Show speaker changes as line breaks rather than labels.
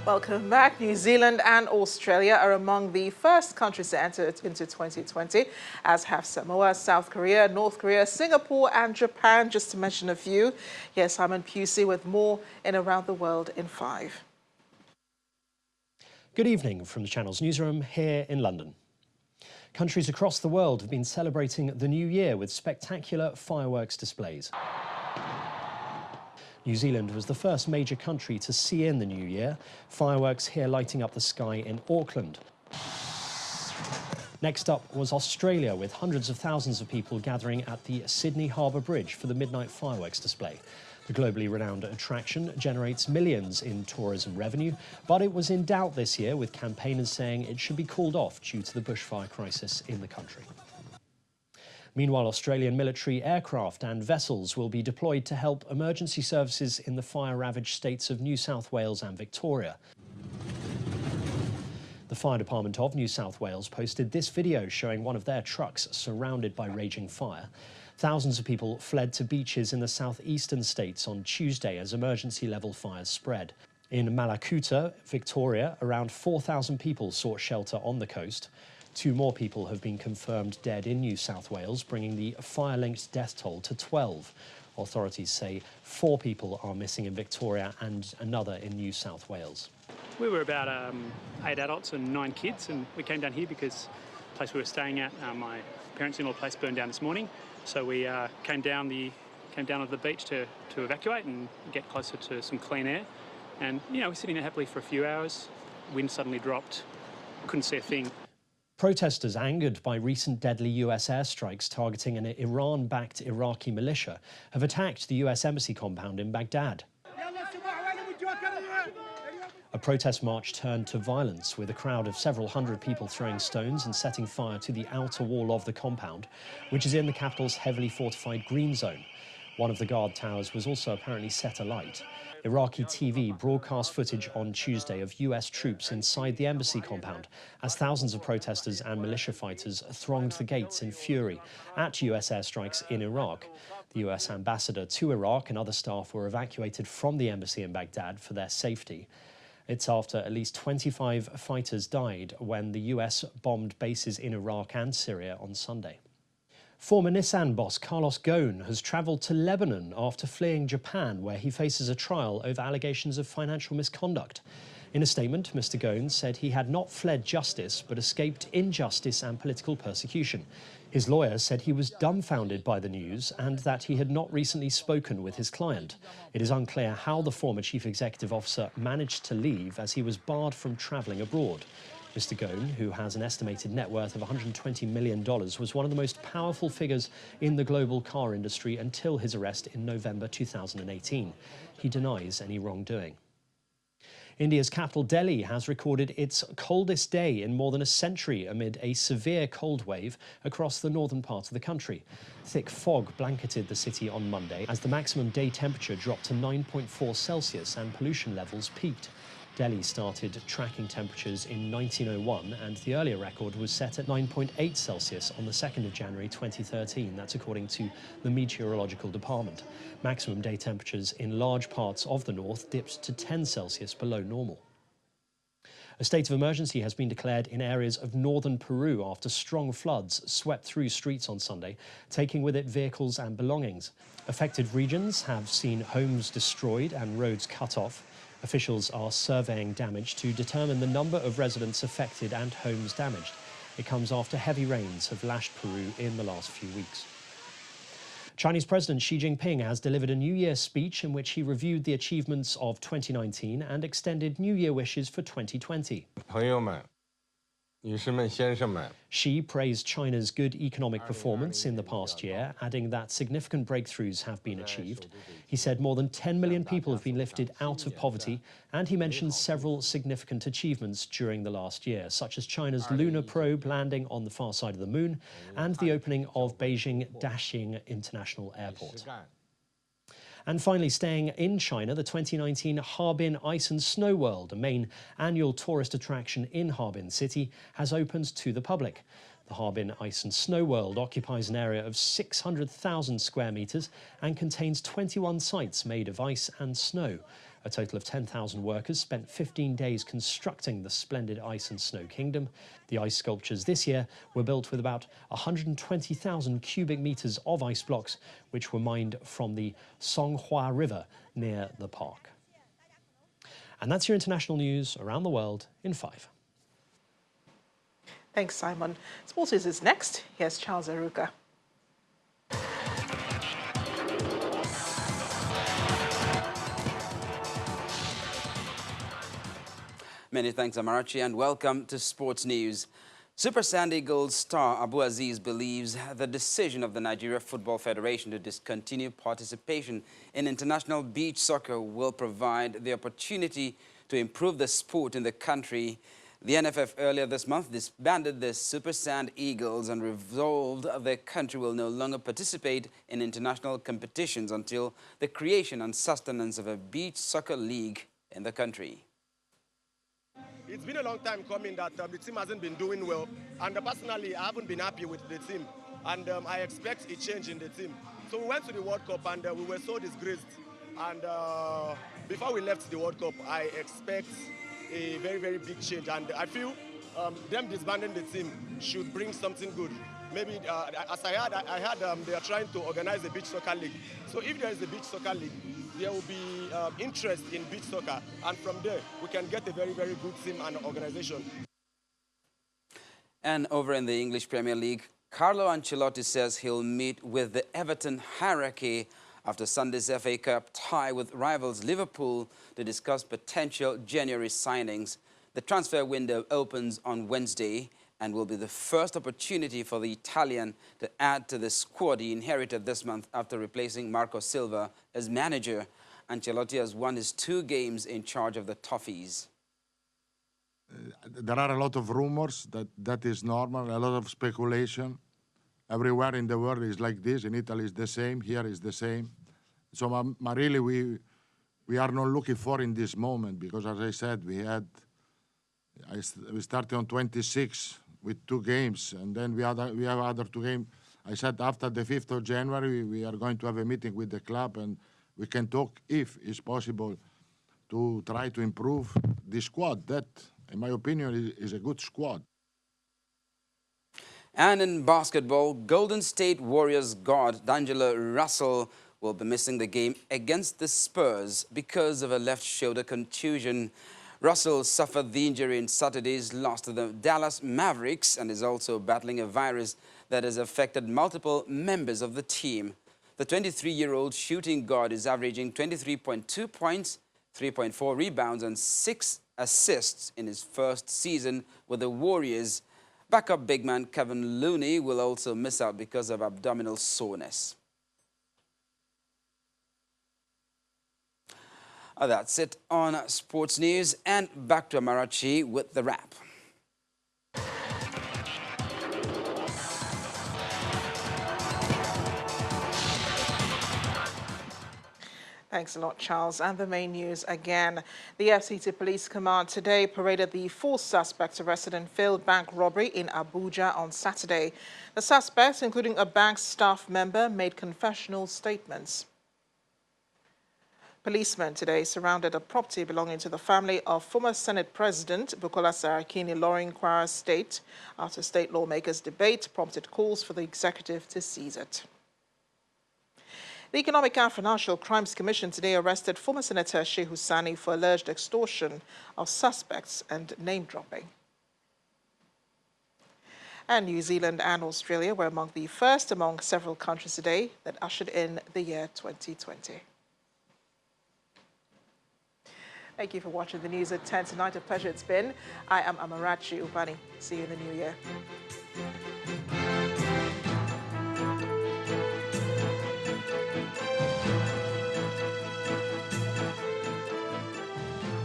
Welcome back. New Zealand and Australia are among the first countries to enter into 2020, as have Samoa, South Korea, North Korea, Singapore and Japan, just to mention a few. Here's Simon Pusey with more in Around the World in 5.
Good evening from the Channel's newsroom here in London. Countries across the world have been celebrating the new year with spectacular fireworks displays. New Zealand was the first major country to see in the new year, fireworks here lighting up the sky in Auckland. Next up was Australia, with hundreds of thousands of people gathering at the Sydney Harbour Bridge for the midnight fireworks display. The globally renowned attraction generates millions in tourism revenue, but it was in doubt this year, with campaigners saying it should be called off due to the bushfire crisis in the country. Meanwhile, Australian military aircraft and vessels will be deployed to help emergency services in the fire-ravaged states of New South Wales and Victoria. The Fire Department of New South Wales posted this video showing one of their trucks surrounded by raging fire. Thousands of people fled to beaches in the southeastern states on Tuesday as emergency-level fires spread. In Malakuta, Victoria, around 4,000 people sought shelter on the coast. 2 more people have been confirmed dead in New South Wales, bringing the fire-linked death toll to 12. Authorities say 4 people are missing in Victoria and another in New South Wales.
We were about 8 adults and 9 kids, and we came down here because the place we were staying at, my parents-in-law place, burned down this morning. So we came down onto the beach to evacuate and get closer to some clean air. And, we're sitting there happily for a few hours. Wind suddenly dropped. Couldn't see a thing.
Protesters angered by recent deadly US airstrikes targeting an Iran-backed Iraqi militia have attacked the US embassy compound in Baghdad. A protest march turned to violence, with a crowd of several hundred people throwing stones and setting fire to the outer wall of the compound, which is in the capital's heavily fortified green zone. One of the guard towers was also apparently set alight. Iraqi TV broadcast footage on Tuesday of US troops inside the embassy compound as thousands of protesters and militia fighters thronged the gates in fury at US airstrikes in Iraq. The US ambassador to Iraq and other staff were evacuated from the embassy in Baghdad for their safety. It's after at least 25 fighters died when the US bombed bases in Iraq and Syria on Sunday. Former Nissan boss Carlos Ghosn has travelled to Lebanon after fleeing Japan, where he faces a trial over allegations of financial misconduct. In a statement, Mr. Ghosn said he had not fled justice, but escaped injustice and political persecution. His lawyer said he was dumbfounded by the news and that he had not recently spoken with his client. It is unclear how the former chief executive officer managed to leave, as he was barred from travelling abroad. Mr. Ghosn, who has an estimated net worth of $120 million, was one of the most powerful figures in the global car industry until his arrest in November 2018. He denies any wrongdoing. India's capital, Delhi, has recorded its coldest day in more than a century amid a severe cold wave across the northern part of the country. Thick fog blanketed the city on Monday as the maximum day temperature dropped to 9.4 Celsius and pollution levels peaked. Delhi started tracking temperatures in 1901, and the earlier record was set at 9.8 Celsius on the 2nd of January 2013. That's according to the Meteorological Department. Maximum day temperatures in large parts of the north dipped to 10 Celsius below normal. A state of emergency has been declared in areas of northern Peru after strong floods swept through streets on Sunday, taking with it vehicles and belongings. Affected regions have seen homes destroyed and roads cut off. Officials are surveying damage to determine the number of residents affected and homes damaged. It comes after heavy rains have lashed Peru in the last few weeks. Chinese President Xi Jinping has delivered a New Year speech in which he reviewed the achievements of 2019 and extended New Year wishes for 2020. Xi praised China's good economic performance in the past year, adding that significant breakthroughs have been achieved. He said more than 10 million people have been lifted out of poverty, and he mentioned several significant achievements during the last year, such as China's lunar probe landing on the far side of the moon and the opening of Beijing Daxing International Airport. And finally, staying in China, the 2019 Harbin Ice and Snow World, a main annual tourist attraction in Harbin City, has opened to the public. The Harbin Ice and Snow World occupies an area of 600,000 square metres and contains 21 sites made of ice and snow. A total of 10,000 workers spent 15 days constructing the splendid ice and snow kingdom. The ice sculptures this year were built with about 120,000 cubic meters of ice blocks, which were mined from the Songhua River near the park. And that's your international news around the world in 5.
Thanks, Simon. Sports is next. Here's Charles Aruka.
Many thanks, Amarachi, and welcome to Sports News. Super Sand Eagles star Abu Aziz believes the decision of the Nigeria Football Federation to discontinue participation in international beach soccer will provide the opportunity to improve the sport in the country. The NFF earlier this month disbanded the Super Sand Eagles and resolved the country will no longer participate in international competitions until the creation and sustenance of a beach soccer league in the country.
It's been a long time coming that the team hasn't been doing well, and personally I haven't been happy with the team, and I expect a change in the team. So we went to the World Cup and we were so disgraced, and before we left the World Cup I expect a very, very big change, and I feel them disbanding the team should bring something good. Maybe, as I heard they are trying to organize a beach soccer league. So if there is a beach soccer league, there will be interest in beach soccer, and from there we can get a very, very good team and organization.
And over in the English Premier League, Carlo Ancelotti says he'll meet with the Everton hierarchy after Sunday's FA Cup tie with rivals Liverpool to discuss potential January signings. The transfer window opens on Wednesday and will be the first opportunity for the Italian to add to the squad he inherited this month after replacing Marco Silva as manager. Ancelotti has won his 2 games in charge of the Toffees.
There are a lot of rumors, that is normal, a lot of speculation. Everywhere in the world is like this. In Italy is the same, here is the same. So really we are not looking for in this moment, because as I said, we started on 26 with 2 games, and then we have other 2 games. I said after the 5th of January we are going to have a meeting with the club, and we can talk if it's possible to try to improve the squad. That, in my opinion, is a good squad.
And in basketball, Golden State Warriors guard D'Angelo Russell will be missing the game against the Spurs because of a left shoulder contusion. Russell suffered the injury in Saturday's loss to the Dallas Mavericks and is also battling a virus that has affected multiple members of the team. The 23-year-old shooting guard is averaging 23.2 points, 3.4 rebounds and 6 assists in his first season with the Warriors. Backup big man Kevin Looney will also miss out because of abdominal soreness. That's it on Sports News, and back to Amarachi with the wrap.
Thanks a lot, Charles. And the main news again. The FCT Police Command today paraded the 4 suspects arrested in failed bank robbery in Abuja on Saturday. The suspects, including a bank staff member, made confessional statements. Policemen today surrounded a property belonging to the family of former Senate President Bukola Saraki in Ilorin, Kwara State after state lawmakers' debate prompted calls for the executive to seize it. The Economic and Financial Crimes Commission today arrested former Senator Shehu Sani for alleged extortion of suspects and name-dropping. And New Zealand and Australia were among the first among several countries today that ushered in the year 2020. Thank you for watching the news at 10 tonight. A pleasure it's been. I am Amarachi Ubani. See you in the new year.